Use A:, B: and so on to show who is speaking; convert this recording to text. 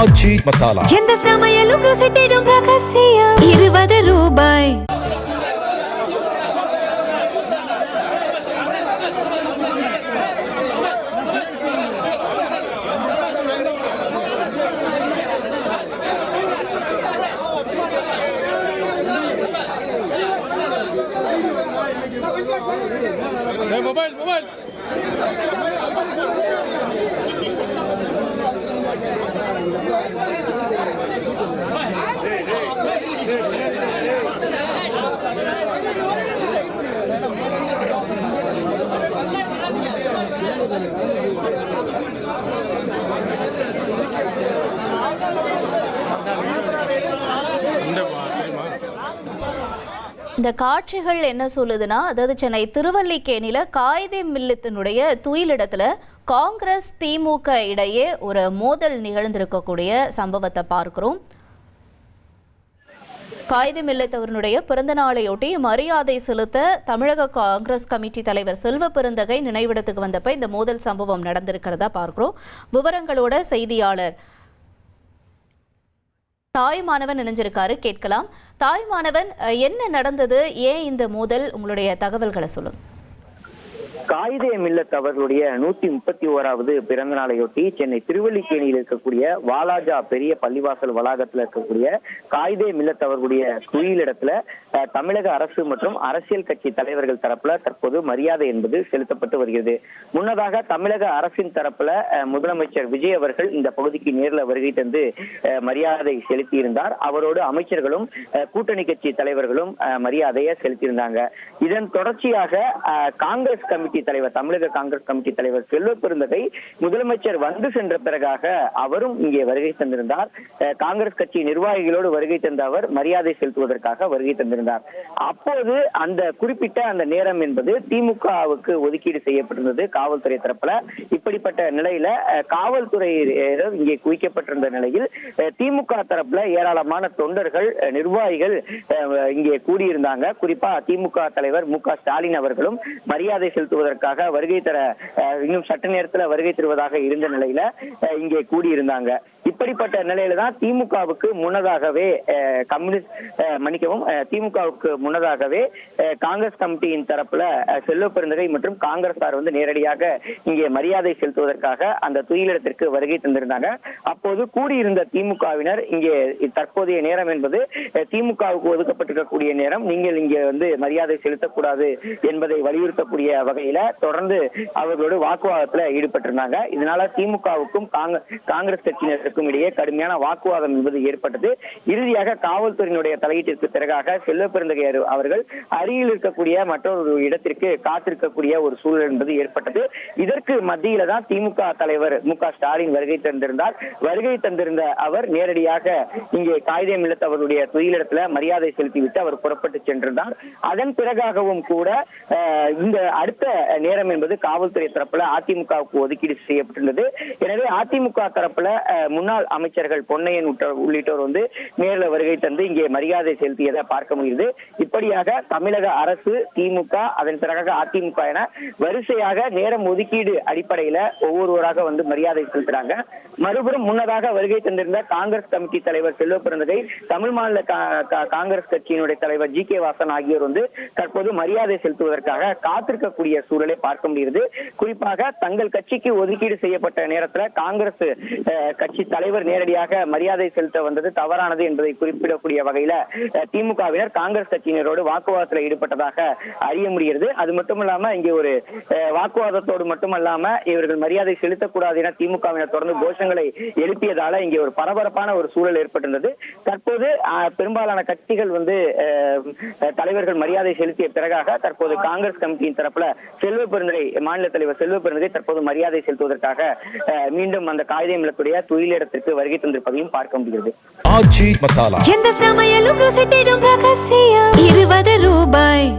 A: ஆச்சி மசாலா.
B: எந்த சமையலும் ருசி தேடும் ரகசியம். 20 ரூபாய்.
C: मोबाइल मोबाइल
D: இந்த காட்சிகள் என்ன சொல்லுதுன்னா, அதாவது சென்னை திருவல்லிக்கேணியில காயிதே மில்லத்தினுடைய துயிலிடத்துல காங்கிரஸ் திமுக இடையே ஒரு மோதல் நிகழ்ந்திருக்கக்கூடிய சம்பவத்தை பார்க்கிறோம். காயிதே மில்லத் அவர்களுடைய பிறந்த நாளையொட்டி மரியாதை செலுத்த தமிழக காங்கிரஸ் கமிட்டி தலைவர் செல்வ பெருந்தகை நினைவிடத்துக்கு வந்தப்ப இந்த மோதல் சம்பவம் நடந்திருக்கிறதா பார்க்கிறோம். விவரங்களோட செய்தியாளர் தாய்மானவன் இணைஞ்சிருக்காரு, கேட்கலாம். தாய்மானவன், என்ன நடந்தது, ஏன் இந்த மோதல், உங்களுடைய தகவல்களை சொல்லுங்க.
E: காயிதே மில்லத் அவர்களுடைய 131வது பிறந்த நாளையொட்டி சென்னை திருவல்லிக்கேணியில் இருக்கக்கூடிய வாலாஜா பெரிய பள்ளிவாசல் வளாகத்தில் இருக்கக்கூடிய காயிதே மில்லத் அவர்களுடைய துயிலிடத்துல தமிழக அரசு மற்றும் அரசியல் கட்சி தலைவர்கள் தரப்புல தற்போது மரியாதை என்பது செலுத்தப்பட்டு வருகிறது. முன்னதாக தமிழக அரசின் தரப்புல முதலமைச்சர் விஜய் அவர்கள் இந்த பகுதிக்கு நேரில் வருகை தந்து மரியாதை செலுத்தியிருந்தார். அவரோடு அமைச்சர்களும் கூட்டணி கட்சி தலைவர்களும் மரியாதையை செலுத்தியிருந்தாங்க. இதன் தொடர்ச்சியாக காங்கிரஸ் கமிட்டி தலைவர், தமிழக காங்கிரஸ் கமிட்டி தலைவர் செல்வ பெருந்தகை முதலமைச்சர் வந்து சென்ற பிறகாக அவரும் இங்கே வருகை தந்திருந்தார். காங்கிரஸ் கட்சி நிர்வாகிகளோடு வருகை தந்த அவர் மரியாதை செலுத்துவதற்காக வருகை தந்திருந்தார். அப்போது அந்த குறிப்பிட்ட அந்த நேரம் என்பது திமுகவுக்கு ஒதுக்கீடு செய்யப்பட்டிருந்தது காவல்துறை தரப்புல. இப்படிப்பட்ட நிலையில காவல்துறை இங்கே குவிக்கப்பட்டிருந்த நிலையில் திமுக தரப்புல ஏராளமான தொண்டர்கள், நிர்வாகிகள் இங்கே கூடியிருந்தாங்க. குறிப்பா திமுக தலைவர் மு.க. ஸ்டாலின் அவர்களும் மரியாதை செலுத்துவதற்காக வருகை தர இன்னும் சற்று நேரத்தில் வருகை தருவதாக இருந்த நிலையில இங்கே கூடியிருந்தாங்க. இப்படிப்பட்ட நிலையில தான் திமுகவுக்கு முன்னதாகவே திமுகவுக்கு முன்னதாகவே காங்கிரஸ் கமிட்டியின் தரப்புல செல்வ பெருந்தகை மற்றும் காங்கிரசார் வந்து நேரடியாக இங்கே மரியாதை செலுத்துவதற்காக அந்த துயிலிடத்திற்கு வருகை தந்திருந்தாங்க. அப்போது கூடியிருந்த திமுகவினர் இங்கே தற்போதைய நேரம் என்பது திமுகவுக்கு ஒதுக்கப்பட்டிருக்கக்கூடிய நேரம், நீங்கள் இங்கே வந்து மரியாதை செலுத்தக்கூடாது என்பதை வலியுறுத்தக்கூடிய வகையில தொடர்ந்து அவர்களோடு வாக்குவாதத்துல ஈடுபட்டிருந்தாங்க. இதனால திமுகவுக்கும் காங்கிரஸ் கட்சியினருக்கும் இடையே கடுமையான வாக்குவாதம் என்பது ஏற்பட்டது. இறுதியாக காவல்துறையினுடைய தலையீட்டிற்கு பிறகாக செல்வ பெருந்தகை அவர்கள் அருகில் இருக்கக்கூடிய மற்றொரு இடத்திற்கு காத்திருக்கக்கூடிய ஒரு சூழல் என்பது ஏற்பட்டது. இதற்கு மத்தியில தான் திமுக தலைவர் மு.க. ஸ்டாலின் வருகை தந்திருந்தார். வருகை தந்திருந்த அவர் நேரடியாக இங்கே காயிதே மில்லத் அவருடைய துயிலிடத்துல மரியாதை செலுத்திவிட்டு அவர் புறப்பட்டு சென்றிருந்தார். அதன் பிறகாகவும் கூட இந்த அடுத்த நேரம் என்பது காவல்துறை தரப்புல அதிமுகவுக்கு ஒதுக்கீடு செய்யப்பட்டிருந்தது. எனவே அதிமுக தரப்புல முன்னாள் அமைச்சர்கள் பொன்னையன் உள்ளிட்டோர் வந்து நேரில் வருகை தந்து இங்கே மரியாதை செலுத்தியதை பார்க்க முடியுது. இப்படியாக தமிழக அரசு, திமுக, அதன் பிறகு அதிமுக என வரிசையாக நேரம் ஒதுக்கீடு அடிப்படையில ஒவ்வொருவராக வந்து மரியாதை செலுத்துறாங்க. மறுபுறம் முன்னதாக வருகை தந்திருந்த காங்கிரஸ் கமிட்டி தலைவர் செல்வ பெருந்தகை, தமிழ் மாநில காங்கிரஸ் கட்சியினுடைய தலைவர் ஜி.கே. வாசன் ஆகியோர் வந்து தற்போது மரியாதை செலுத்துவதற்காக காத்திருக்கக்கூடிய சூழலை பார்க்க முடியுது. குறிப்பாக தங்கள் கட்சிக்கு ஒதுக்கீடு செய்யப்பட்ட நேரத்தில் காங்கிரஸ் கட்சி தலைவர் நேரடியாக மரியாதை செலுத்த வந்தது தவறானது என்பதை குறிப்பிடக்கூடிய வகையில திமுகவினர் காங்கிரஸ் கட்சியினரோடு வாக்குவாதத்தில் ஈடுபட்டதாக அறிய முடிகிறது. அது மட்டுமல்லாம இங்கே ஒரு வாக்குவாதத்தோடு மட்டுமல்லாம இவர்கள் மரியாதை செலுத்தக்கூடாது என திமுகவினர் தொடர்ந்து கோஷங்களை எழுப்பியதால இங்கே ஒரு பரபரப்பான ஒரு சூழல் ஏற்பட்டிருந்தது. தற்போது பெரும்பாலான கட்சிகள் வந்து தலைவர்கள் மரியாதை செலுத்திய பிறகாக தற்போது காங்கிரஸ் கமிட்டியின் தரப்புல செல்வ பெருந்தகை, மாநில தலைவர் செல்வ பெருந்தகை தற்போது மரியாதை செலுத்துவதற்காக மீண்டும் அந்த காயிதே மில்லத்துடைய துயிலிடத்திற்கு வருகை தந்திருப்பதையும் பார்க்க முடிகிறது.
A: ஆச்சி மசாலா.
B: எந்த சமையலும் ருசி தேடும் ரகசியம். 20 ரூபாய்.